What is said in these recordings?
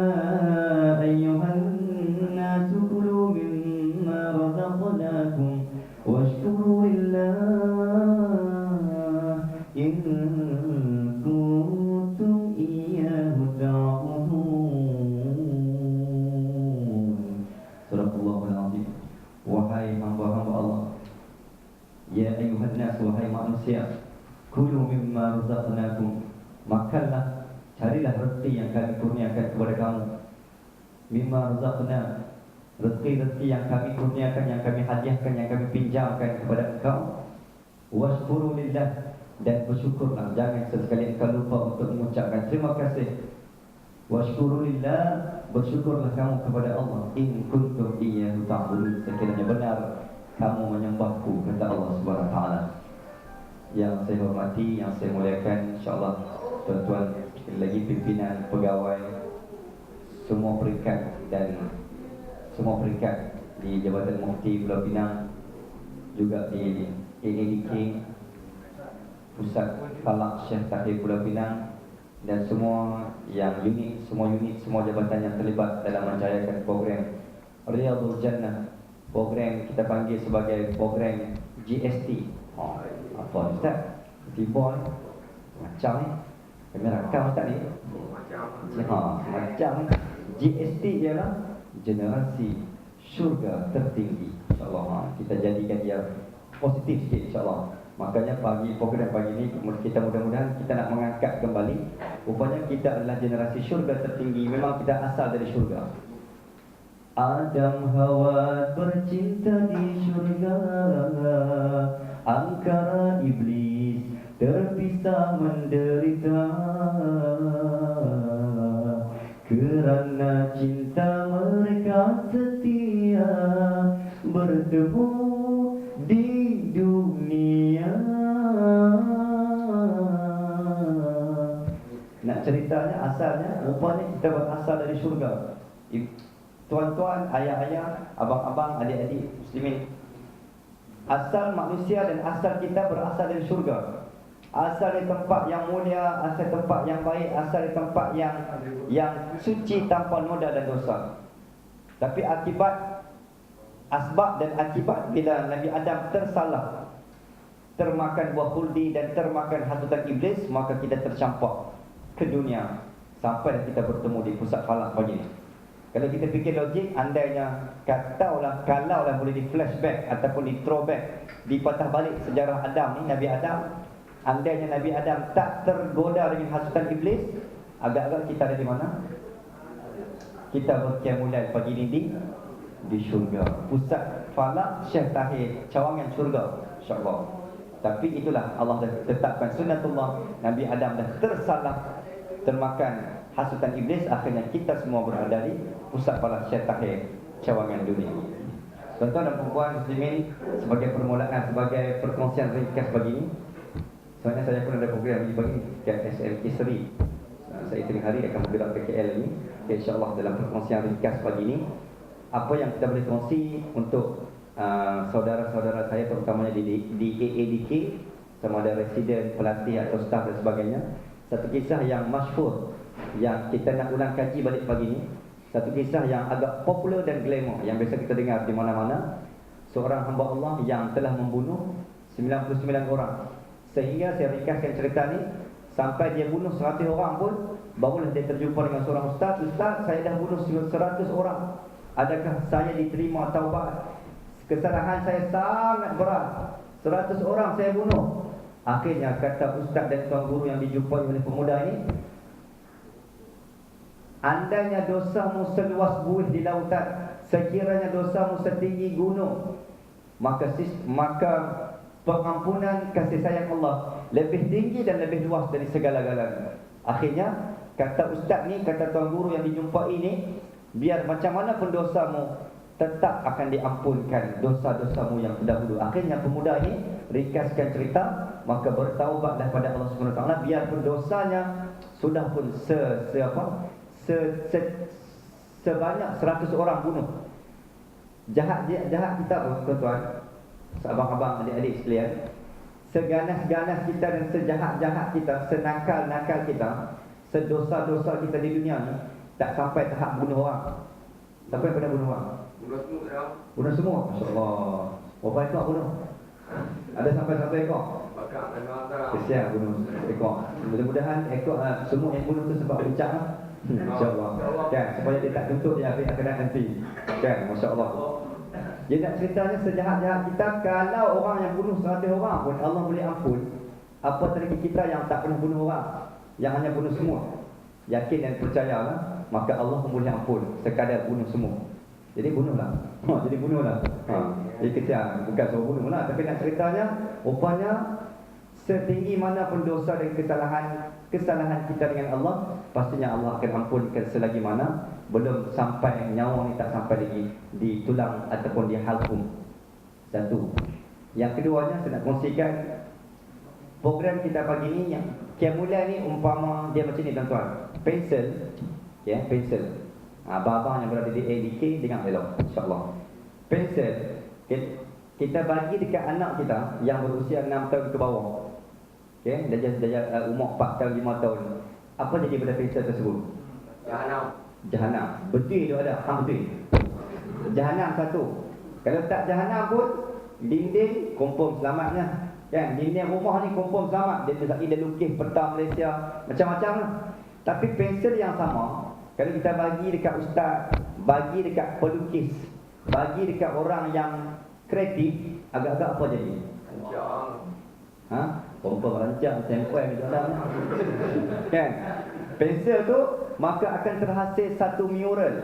أيها الناس كلوا مما رزقناكم واشكروا لله إن كنتم إياه تعبدون. Surah Al-Azim. Wahai hamba-hamba Allah, ya ayuhan nas, wahai manusia, kulu mimma razaqnakum, makanlah, carilah rezeki yang kami kurniakan kepada kamu. Mimma razaqna, rezeki-rezeki yang kami kurniakan, yang kami hadiahkan, yang kami pinjamkan kepada engkau. Washkuru lillah, dan bersyukurlah. Jangan sesekali engkau lupa untuk mengucapkan terima kasih. Washkuru lillah, bersyukurlah kamu kepada Allah. In kuntum iyyahu ta'budun, sekiranya benar kamu menyembahku, kata Allah Subhanahu wa taala. Yang saya hormati, yang saya muliakan, insyaallah tuan-tuan, sekali lagi pimpinan, pegawai, semua peringkat dan semua peringkat di Jabatan Mufti Pulau Pinang, juga di AADK Pusat Falak Syekh Tahir Pulau Pinang, dan semua yang unit, semua jabatan yang terlibat dalam menjayakan program Riyadul Jannah, program kita panggil sebagai program GST. Apa Ustaz? Tiba ni macam ni, kami rakam tak ni? Macam ni. GST ialah generasi syurga tertinggi. InsyaAllah kita jadikan dia positif sikit, insyaAllah. Makanya program pagi ni kita mudah-mudahan kita nak mengangkat kembali. Rupanya kita adalah generasi syurga tertinggi. Memang kita asal dari syurga. Adam Hawa bercinta di syurga, angkara iblis terpisah menderita. Kerana cinta mereka setia bertemu di dunia. Nak ceritanya, asalnya rupanya kita berasal dari syurga. Tuan-tuan, ayah-ayah, abang-abang, adik-adik muslimin, asal manusia dan asal kita berasal dari syurga. Asal di tempat yang mulia, asal tempat yang baik, asal di tempat yang suci tanpa noda dan dosa. Tapi akibat, asbab dan akibat, bila Nabi Adam tersalah, termakan buah khuldi dan termakan hasutan iblis, maka kita tercampak ke dunia sampai kita bertemu di pusat falak pagi ni. Kalau kita fikir logik, andainya kalaulah boleh di flashback ataupun di throwback, dipatah balik sejarah Adam ni, Nabi Adam, andainya Nabi Adam tak tergoda dengan hasutan iblis, agak-agak kita ada di mana? Kita berkiamulail pagi ni di syurga, pusat falak Syekh Tahir, cawangan syurga, insya-Allah. Tapi itulah Allah dah tetapkan sunnatullah. Nabi Adam dah tersalah, termakan hasutan iblis, akhirnya kita semua berada di pusat falak Syekh Tahir, cawangan dunia. Tuan-tuan dan puan muslimin, sebagai permulaan, sebagai perkongsian ringkas pagi ini, sebenarnya saya pun ada program di pagi ke SMK Seri. Saya tengah hari akan bergerak ke KL ini. InsyaAllah dalam perkongsian ringkas pagi ini, apa yang kita boleh kongsi untuk saudara-saudara saya, terutamanya di AADK, sama ada residen, pelatih atau staf dan sebagainya. Satu kisah yang masyhur yang kita nak ulang kaji balik pagi ini. Satu kisah yang agak popular dan glamour yang biasa kita dengar di mana-mana. Seorang hamba Allah yang telah membunuh 99 orang. Sehingga saya ringkaskan cerita ni, sampai dia bunuh 100 orang pun barulah dia terjumpa dengan seorang ustaz. Ustaz, saya dah bunuh 100 orang. Adakah saya diterima taubat? Kesalahan saya sangat berat. 100 orang saya bunuh. Akhirnya kata ustaz dan tuan guru yang dijumpai oleh pemuda ini, andainya dosamu seluas buih di lautan, sekiranya dosamu setinggi gunung, maka pengampunan kasih sayang Allah lebih tinggi dan lebih luas dari segala-galanya. Akhirnya kata ustaz ni, kata tuan guru yang dijumpai ini, biar macam mana pun dosamu, tetap akan diampunkan dosa-dosamu yang terdahulu. Akhirnya pemuda ini ringkaskan cerita, maka bertaubatlah pada Allah Subhanahu Wa Taala, biarpun dosanya sudah pun sebanyak 100 orang bunuh. Jahat kita, tuan-tuan, abang-abang, adik-adik sekalian, seganas-ganas kita dan sejahat-jahat kita, senakal-nakal kita, sedosa-dosa kita di dunia ni, Tak sampai tahap bunuh orang. Siapa yang pernah bunuh orang? Bunuh semua. Masya-Allah. Berapa ekor bunuh? Ada sampai satu ekor? Kesian bunuh ekor. Mudah-mudahan ekor semua yang bunuh tu sebab bencak lah. Insya-Allah. Kan, supaya dia tak tuntut dia ambil akhirat nanti. Kan, masya-Allah. Dia nak ceritanya sejahat-jahat kita, kalau orang yang bunuh 100 orang pun Allah boleh ampun. Apa lagi kita yang tak pernah bunuh orang, yang hanya bunuh semua. Yakin dan percayalah, maka Allah boleh ampun sekadar bunuh semua. Jadi bunuhlah. Jadi bunuhlah. Jadi kesian, bukan suruh bunuhlah, tapi nak ceritanya rupanya setinggi mana pun dosa dan kesalahan kita dengan Allah, pastinya Allah akan ampunkan selagi mana belum sampai nyawa ni, tak sampai lagi di tulang ataupun di halkum. Satu. Yang keduanya saya nak kongsikan program kita pagi ni, yang Kemula ni umpama dia macam ni tuan-tuan. Pensel, ya, pensel. Abang-abang yang berada di ADK dengar elok, insya-Allah. Pensel kita bagi dekat anak kita yang berusia 6 tahun ke bawah. Okey, dah umur 4 tahun 5 tahun. Apa jadi pada pensel tersebut? Jahanam. Betul dia ada, betul. Jahanam satu. Kalau tak jahanam pun dinding confirm selamatnya. Kan, dinding rumah ni confirm selamat. Dia lukis peta Malaysia macam-macam lah. Tapi pensel yang sama, kalau kita bagi dekat ustaz, bagi dekat pelukis, bagi dekat orang yang kreatif, agak-agak apa jadi? Confirm rancang, sampel macam mana? Kan? Pensel tu maka akan terhasil satu mural.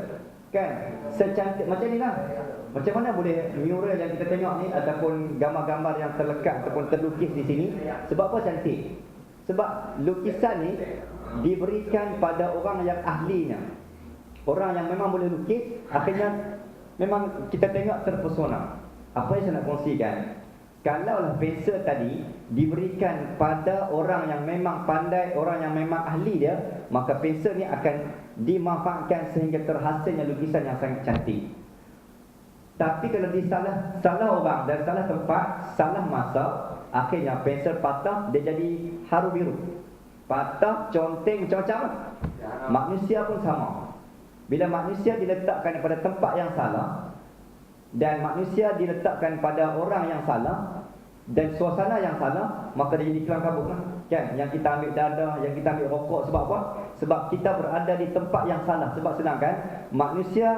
Kan? Secantik macam ni lah. Macam mana boleh mural yang kita tengok ni ataupun gambar-gambar yang terlekat ataupun terlukis di sini? Sebab apa cantik? Sebab lukisan ni diberikan pada orang yang ahlinya. Orang yang memang boleh lukis, akhirnya memang kita tengok terpesona. Apa yang saya nak kongsikan? Kalaulah pensel tadi diberikan pada orang yang memang pandai, orang yang memang ahli dia, maka pensel ni akan dimanfaatkan sehingga terhasilnya lukisan yang sangat cantik. Tapi kalau salah orang dan salah tempat, salah masa, akhirnya pensel patah, dia jadi haru biru. Patah, conteng, macam-macam. Manusia pun sama. Bila manusia diletakkan pada tempat yang salah, dan manusia diletakkan pada orang yang salah dan suasana yang salah, maka dia jadi kelam kabut lah. Kan? Yang kita ambil dadah, yang kita ambil rokok, sebab apa? Sebab kita berada di tempat yang salah. Sebab sedangkan manusia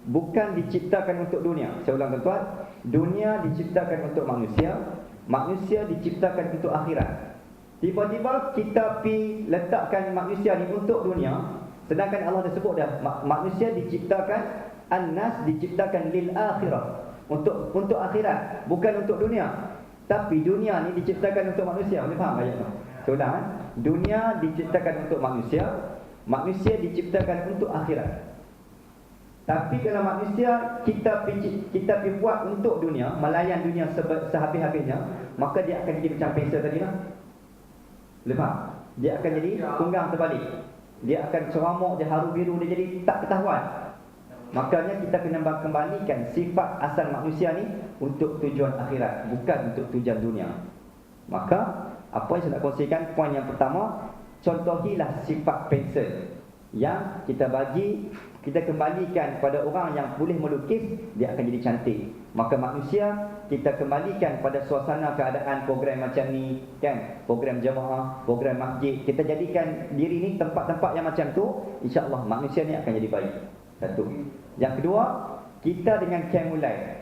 bukan diciptakan untuk dunia. Saya ulang tuan-tuan, dunia diciptakan untuk manusia, manusia diciptakan untuk akhirat. Tiba-tiba kita pergi letakkan manusia ni untuk dunia, sedangkan Allah dah sebut dah, manusia diciptakan, An-nas diciptakan lil akhirah, untuk akhirat, bukan untuk dunia. Tapi dunia ni diciptakan untuk manusia. Boleh faham ayat tu? Soalan, dunia diciptakan untuk manusia, manusia diciptakan untuk akhirat. Tapi kalau manusia kita pergi buat untuk dunia, melayan dunia sehabis-habisnya, maka dia akan jadi macam pensel tadi lah. Boleh faham? Dia akan jadi tunggang terbalik. Dia akan ceramuk, dia haru biru, dia jadi tak ketahuan. Makanya kita kena kembalikan sifat asal manusia ni untuk tujuan akhirat, bukan untuk tujuan dunia. Maka apa yang saya nak kongsikan, poin yang pertama, contohilah sifat pensel yang kita bagi, kita kembalikan pada orang yang boleh melukis, dia akan jadi cantik. Maka manusia kita kembalikan pada suasana keadaan program macam ni, kan? Program jemaah, program masjid, kita jadikan diri ni tempat-tempat yang macam tu, insya-Allah manusia ni akan jadi baik. Satu. Yang kedua, kita dengan Kemulai.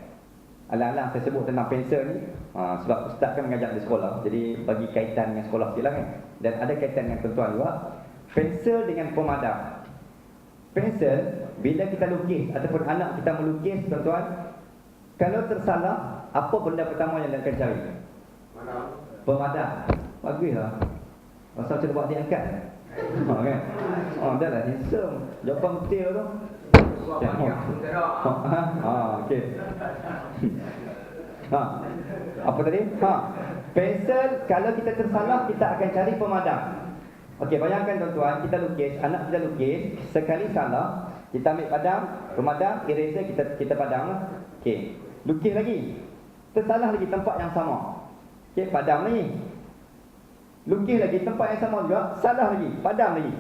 Alang-alang saya sebut tentang pensel ni, sebab ustaz kan mengajar di sekolah, jadi bagi kaitan dengan sekolah sikit lah kan. Dan ada kaitan dengan tuan-tuan juga. Pensel dengan pemadam. Pensel, bila kita lukis ataupun anak kita melukis, tuan-tuan, kalau tersalah, apa benda pertama yang dia akan cari? Pemadam. Baguslah. Pasal macam buat dia angkat kan? Dah lah handsome. Jawapan betul tu. Okey. Apa tadi? Pensel, kalau kita tersalah, kita akan cari pemadam. Okey, bayangkan tuan-tuan, kita lukis, anak kita lukis, sekali salah, kita ambil padam, pemadam, eraser, kita padam lah. Okey, lukis lagi, tersalah lagi tempat yang sama. Okey, padam lagi. Lukis lagi tempat yang sama juga, salah lagi, padam lagi.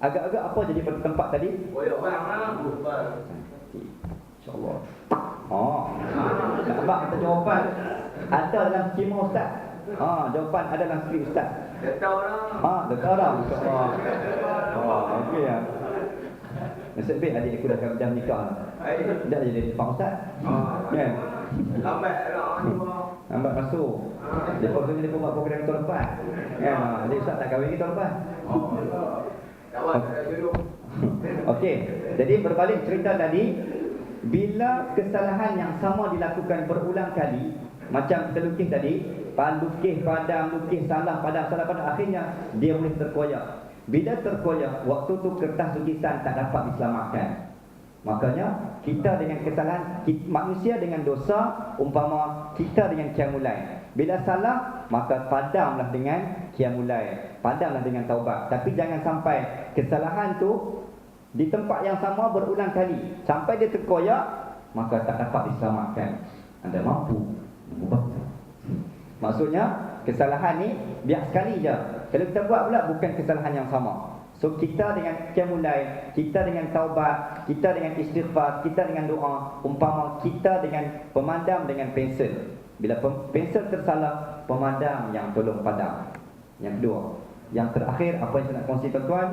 Agak-agak apa jadi tempat tadi? Boyok bang lah. InsyaAllah. Nampak kata jawapan ada dalam skema Ustaz. Jawapan ada dalam skrip Ustaz. Dia tahu lah. Dah tahu dah. InsyaAllah. Okey ya. Nasib baik adik aku dah nikah. Dah jadi Pak Ustaz. Kan? Lambat lah. Lambat masuk. Lepas tu dia pun buat program tahun lepas. Kan? Adik Ustaz tak kahwin tahun lepas. Kawan dah jodoh. Okey. Jadi berbalik cerita tadi, bila kesalahan yang sama dilakukan berulang kali, macam kita lukis tadi, lukis padam, lukis salah padam, akhirnya dia boleh terkoyak. Bila terkoyak, waktu tu kertas lukisan tak dapat diselamatkan. Makanya kita dengan kesalahan, manusia dengan dosa, umpama kita dengan qiyamulail. Bila salah, maka padamlah dengan qiyamulail, padamlah dengan taubat. Tapi jangan sampai kesalahan tu di tempat yang sama berulang kali sampai dia terkoyak, maka tak dapat diselamatkan. Anda mampu mengubah. Maksudnya kesalahan ni biar sekali je. Kalau kita buat pula bukan kesalahan yang sama. So kita dengan qiyamulail, kita dengan taubat, kita dengan istighfar, kita dengan doa, umpama kita dengan pemadam dengan pensel. Bila pensel tersalah, pemadam yang tolong padam. Yang kedua. Yang terakhir, apa yang saya nak kongsi tuan-tuan,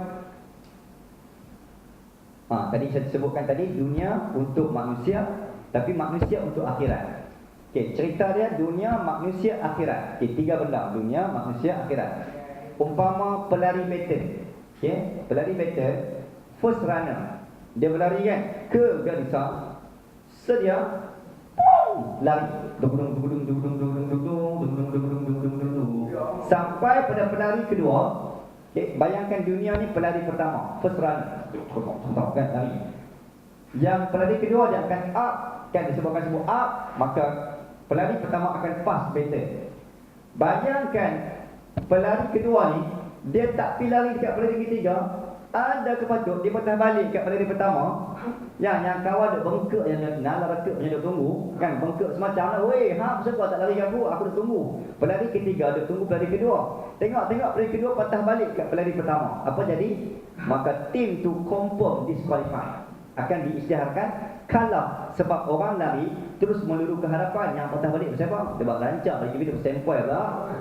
tadi saya sebutkan tadi, dunia untuk manusia, tapi manusia untuk akhirat. Okey, cerita dia dunia, manusia, akhirat. Okey, 3 benda, dunia, manusia, akhirat. Umpama pelari battle. Okey, pelari battle, first runner. Dia berlari kan ke garisan, sedia lari sampai pada pelari kedua. Okay, bayangkan dunia ni pelari pertama, first runner, kan lari. Yang pelari kedua dia akan up, kan disebabkan sebut up, maka pelari pertama akan fast better. Bayangkan pelari kedua ni dia tak pergi lari dekat pelari ketiga, ada kepatut dia patah balik kat pelari pertama. Yang kawan duk bengkak, yang nala rekut punya duk tunggu, kan bengkak semacam lah, weh, siapa tak lari aku duk tunggu. Pelari ketiga duk tunggu pelari kedua. Tengok pelari kedua patah balik kat pelari pertama. Apa jadi? Maka tim tu confirm disqualify, akan diisytiharkan kalah sebab orang lari terus meluru ke hadapan. Yang patah balik siapa? Dia buat lancar bagi video sempoi lah.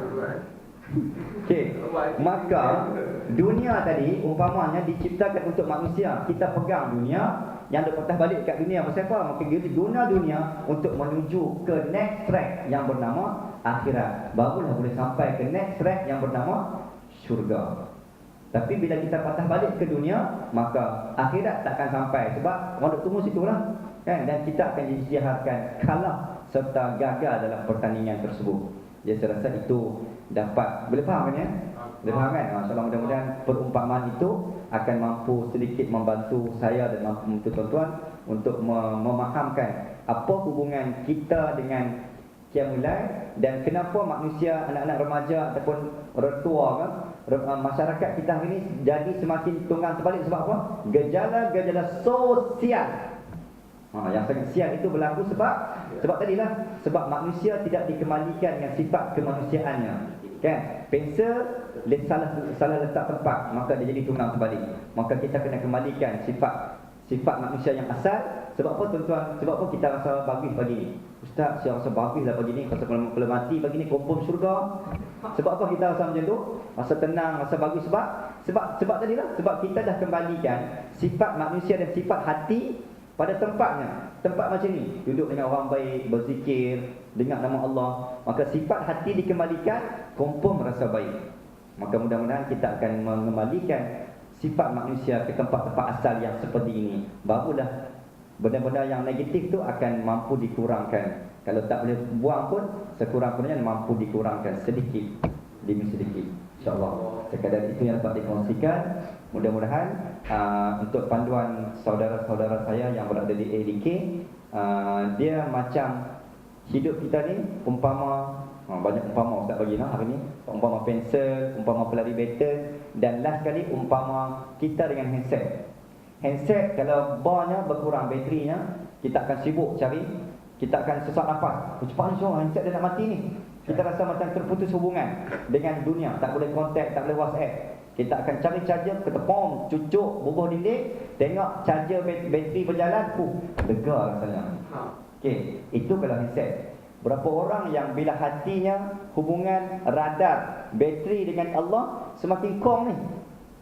Okey, maka dunia tadi umpamanya diciptakan untuk manusia. Kita pegang dunia, yang ada patah balik kat dunia pasal apa? Maka kita guna dunia untuk menuju ke next track yang bernama akhirat. Barulah boleh sampai ke next track yang bernama syurga. Tapi bila kita patah balik ke dunia, maka akhirat takkan sampai. Sebab orang duk tunggu situ lah, kan? Dan kita akan diisytiharkan kalah serta gagal dalam pertandingan tersebut. Jadi saya rasa itu dapat, boleh faham kan ya? Boleh faham kan? InsyaAllah mudah-mudahan perumpamaan itu akan mampu sedikit membantu saya dan mampu membantu tuan-tuan untuk memahamkan apa hubungan kita dengan qiyamulail dan kenapa manusia, anak-anak remaja ataupun orang tua kan, masyarakat kita hari ini jadi semakin tunggang terbalik. Sebab apa? Gejala-gejala sosial yang sangat sial itu berlaku sebab tadilah, sebab manusia tidak dikembalikan dengan sifat kemanusiaannya, kan? Pensel salah letak tempat, maka dia jadi tunggang terbalik. Maka kita kena kembalikan sifat manusia yang asal. Sebab apa tuan-tuan? Sebab apa kita rasa bagus pagi ni? Ustaz, saya rasa baguslah pagi ni, rasa kalau mati pagi ni confirm syurga. Sebab apa kita rasa macam tu? Rasa tenang, rasa bagus sebab tadilah, sebab kita dah kembalikan sifat manusia dan sifat hati pada tempatnya. Tempat macam ni, duduk dengan orang baik, berzikir, dengar nama Allah, maka sifat hati dikembalikan, confirm rasa baik. Maka mudah-mudahan kita akan mengembalikan sifat manusia ke tempat-tempat asal yang seperti ini. Barulah benda-benda yang negatif tu akan mampu dikurangkan. Kalau tak boleh buang pun, sekurang-kurangnya mampu dikurangkan sedikit demi sedikit, InsyaAllah. Sekadar itu yang dapat dikongsikan. Mudah-mudahan untuk panduan saudara-saudara saya yang berada di ADK, dia macam hidup kita ni umpama, banyak umpama Ustaz bagi hari ni. Umpama pensel, umpama pelari battle, dan last kali umpama kita dengan handset. Handset kalau barnya berkurang, baterinya, kita akan sibuk cari, kita akan sesak nafas. Cepat ni handset dia nak mati ni. Kita rasa macam terputus hubungan dengan dunia, tak boleh kontak, tak boleh WhatsApp. Kita akan cari charger, ketepom, cucuk, bubuh dinding, tengok charger bateri berjalan, lega rasanya. Okey, itu kalau handset. Berapa orang yang bila hatinya hubungan radar bateri dengan Allah semakin kong ni.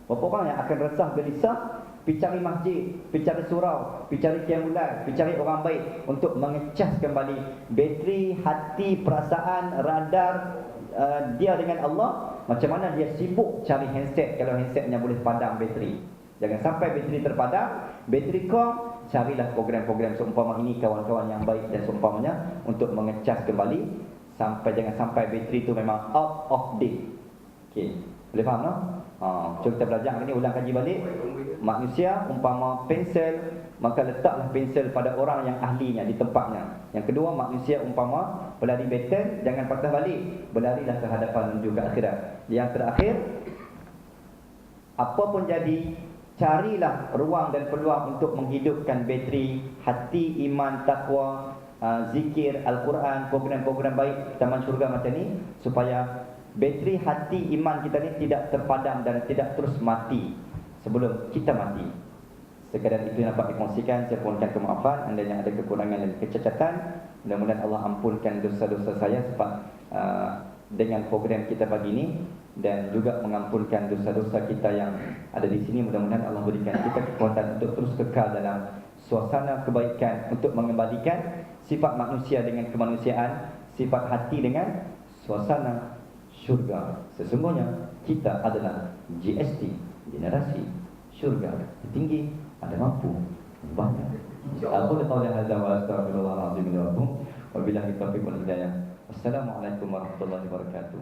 Berapa orang yang akan resah gelisah, pergi cari masjid, pergi cari surau, pergi cari qiyamul, pergi cari orang baik untuk mengecas kembali bateri hati, perasaan, radar dia dengan Allah. Macam mana dia sibuk cari handset kalau handsetnya boleh padam bateri. Jangan sampai bateri terpadam, bateri kong, carilah program-program seumpama ini, kawan-kawan yang baik dan seumpamanya untuk mengecas kembali jangan sampai bateri itu memang out of date. Okey, boleh faham tak? Cuba kita belajar hari ni, ulang kaji balik. Manusia umpama pensel, maka letaklah pensel pada orang yang ahlinya di tempatnya. Yang kedua, manusia umpama pelari battle, jangan patah balik, berlarilah ke hadapan menuju ke akhirat. Yang terakhir, apa pun jadi, carilah ruang dan peluang untuk menghidupkan bateri hati, iman, takwa, zikir, Al-Quran, program-program baik Taman Syurga macam ni, supaya bateri hati iman kita ni tidak terpadam dan tidak terus mati sebelum kita mati. Sekadar itu yang dapat dikongsikan. Saya mohonkan kemaafan anda yang ada kekurangan dan kecacatan. Mudah-mudahan Allah ampunkan dosa-dosa saya sebab dengan program kita pagi ini, dan juga mengampunkan dosa-dosa kita yang ada di sini. Mudah-mudahan Allah berikan kita kekuatan untuk terus kekal dalam suasana kebaikan, untuk mengembalikan sifat manusia dengan kemanusiaan, sifat hati dengan suasana syurga. Sesungguhnya kita adalah GST, generasi syurga tinggi, ada mampu banyak. Aku tahu yang ada wa astagfirullahalazim wa billahi taufiq wal hidayah. Wassalamualaikum warahmatullahi wabarakatuh.